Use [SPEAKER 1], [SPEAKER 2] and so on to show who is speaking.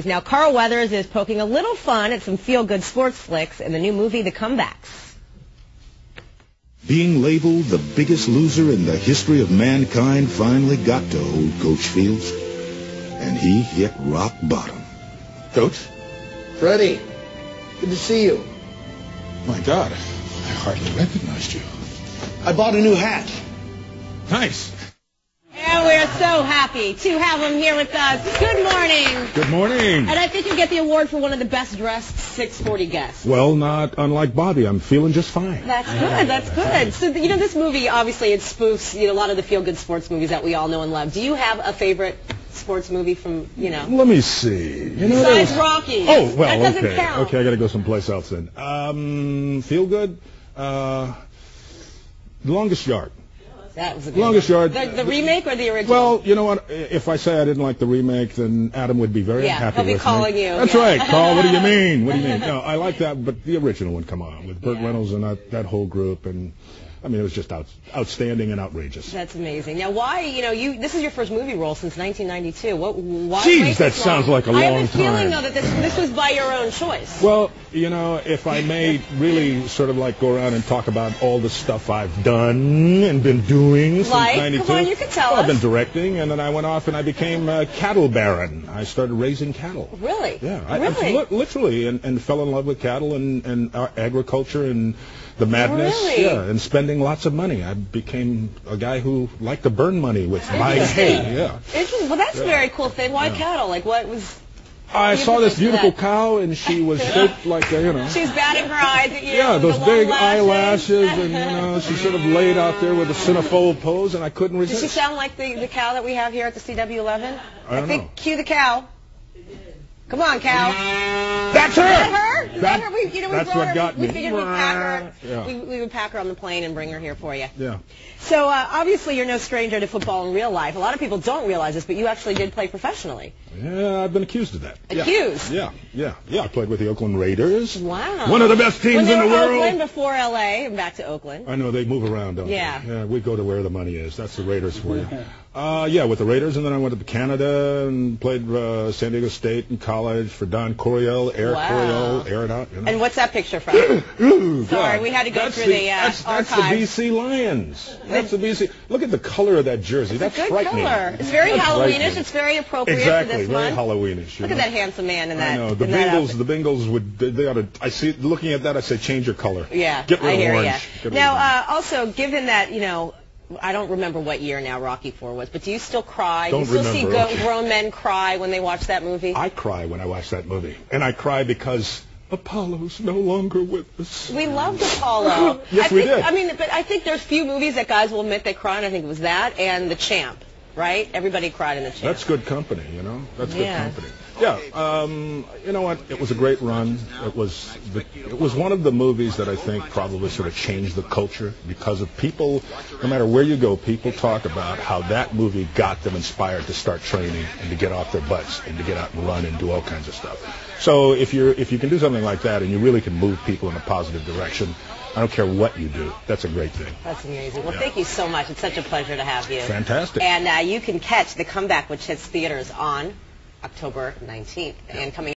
[SPEAKER 1] Now, Carl Weathers is poking a little fun at some feel-good sports flicks in the new movie, The Comebacks.
[SPEAKER 2] Being labeled the biggest loser in the history of mankind finally got to old Coach Fields, and he hit rock bottom.
[SPEAKER 3] Coach?
[SPEAKER 4] Freddie, good to see you.
[SPEAKER 3] My God, I hardly recognized you.
[SPEAKER 4] I bought a new hat.
[SPEAKER 3] Nice.
[SPEAKER 1] And we're so happy to have him here with us. Good morning.
[SPEAKER 3] Good morning.
[SPEAKER 1] And I think you get the award for one of the best-dressed 640 guests.
[SPEAKER 3] Well, not unlike Bobby. I'm feeling just fine.
[SPEAKER 1] That's good. That's good. So, this movie, obviously, it spoofs, a lot of the feel-good sports movies that we all know and love. Do you have a favorite sports movie from,
[SPEAKER 3] Let me see.
[SPEAKER 1] Besides Rocky.
[SPEAKER 3] Oh, well,
[SPEAKER 1] that doesn't
[SPEAKER 3] okay.
[SPEAKER 1] count.
[SPEAKER 3] Okay, I got to go someplace else then. Feel good? The Longest Yard.
[SPEAKER 1] That was a good
[SPEAKER 3] Longest
[SPEAKER 1] one.
[SPEAKER 3] Yard.
[SPEAKER 1] The remake or the original?
[SPEAKER 3] Well, you know what? If I say I didn't like the remake, then Adam would be very unhappy with me.
[SPEAKER 1] He'll be calling you.
[SPEAKER 3] That's right. Carl, what do you mean? What do you mean? No, I like that, but the original one, come on, with Burt Reynolds and that whole group, and I mean, it was just outstanding and outrageous.
[SPEAKER 1] That's amazing. Now, why, this is your first movie role since 1992. Why
[SPEAKER 3] Jeez, that sounds like a long time.
[SPEAKER 1] I have a feeling, though, that this was by your own choice.
[SPEAKER 3] Well, if I may really sort of go around and talk about all the stuff I've done and been doing since 92.
[SPEAKER 1] Come on, you can tell us.
[SPEAKER 3] I've been directing, and then I went off and I became a cattle baron. I started raising cattle.
[SPEAKER 1] Really?
[SPEAKER 3] Yeah.
[SPEAKER 1] Really?
[SPEAKER 3] Literally, and fell in love with cattle and agriculture and the madness.
[SPEAKER 1] Really?
[SPEAKER 3] Yeah, and spending lots of money. I became a guy who liked to burn money with buying hay. Yeah.
[SPEAKER 1] Interesting. Well, that's a very cool thing. Why cattle? What was...
[SPEAKER 3] I saw this beautiful cow, and she was shaped like
[SPEAKER 1] She was batting her eyes at you.
[SPEAKER 3] Yeah, those big
[SPEAKER 1] eyelashes,
[SPEAKER 3] and, she sort of laid out there with a centerfold pose, and I couldn't resist.
[SPEAKER 1] Does she sound like the cow that we have here at the CW11?
[SPEAKER 3] I don't know.
[SPEAKER 1] Cue the cow. Come on, cow.
[SPEAKER 3] That's her!
[SPEAKER 1] Is that her? Is that her?
[SPEAKER 3] That's what got me.
[SPEAKER 1] We figured we'd pack her.
[SPEAKER 3] Yeah.
[SPEAKER 1] We would pack her on the plane and bring her here for you.
[SPEAKER 3] Yeah.
[SPEAKER 1] So, obviously, you're no stranger to football in real life. A lot of people don't realize this, but you actually did play professionally.
[SPEAKER 3] Yeah, I've been accused of that.
[SPEAKER 1] Accused?
[SPEAKER 3] Yeah. I played with the Oakland Raiders.
[SPEAKER 1] Wow.
[SPEAKER 3] One of the best teams in the world.
[SPEAKER 1] Oakland before L.A. and back to Oakland.
[SPEAKER 3] I know, they move around, don't they? Yeah, we go to where the money is. That's the Raiders for you. With the Raiders, and then I went to Canada and played San Diego State in college for Don Coryell, Eric Coryell, air it out.
[SPEAKER 1] And what's that picture from? Sorry, we had to go through the archives.
[SPEAKER 3] That's the BC Lions. That's the BC. Look at the color of that jersey. That's
[SPEAKER 1] a good
[SPEAKER 3] frightening.
[SPEAKER 1] Color. It's very Halloweenish. It's very appropriate for this
[SPEAKER 3] very
[SPEAKER 1] month.
[SPEAKER 3] Halloweenish.
[SPEAKER 1] Look at that handsome man in that.
[SPEAKER 3] I know. The Bengals would. They ought to. I see. Looking at that, I say change your color.
[SPEAKER 1] Yeah,
[SPEAKER 3] get rid of
[SPEAKER 1] orange.
[SPEAKER 3] Get
[SPEAKER 1] now, also, given that I don't remember what year now Rocky IV was, but do you still cry?
[SPEAKER 3] Don't
[SPEAKER 1] do you still
[SPEAKER 3] remember.
[SPEAKER 1] see grown men cry when they watch that movie?
[SPEAKER 3] I cry when I watch that movie, and I cry because Apollo's no longer with us.
[SPEAKER 1] We loved Apollo.
[SPEAKER 3] Yes, we did.
[SPEAKER 1] But I think there's few movies that guys will admit they cry, and I think it was that and The Champ, right? Everybody cried in The Champ.
[SPEAKER 3] That's good company, That's good company. Yeah, you know what? It was a great run. It was one of the movies that I think probably sort of changed the culture because of people. No matter where you go, people talk about how that movie got them inspired to start training and to get off their butts and to get out and run and do all kinds of stuff. So if you can do something like that and you really can move people in a positive direction, I don't care what you do. That's a great thing.
[SPEAKER 1] That's amazing. Well, thank you so much. It's such a pleasure to have you.
[SPEAKER 3] Fantastic.
[SPEAKER 1] And you can catch The Comeback, which hits theaters on October 19th. And coming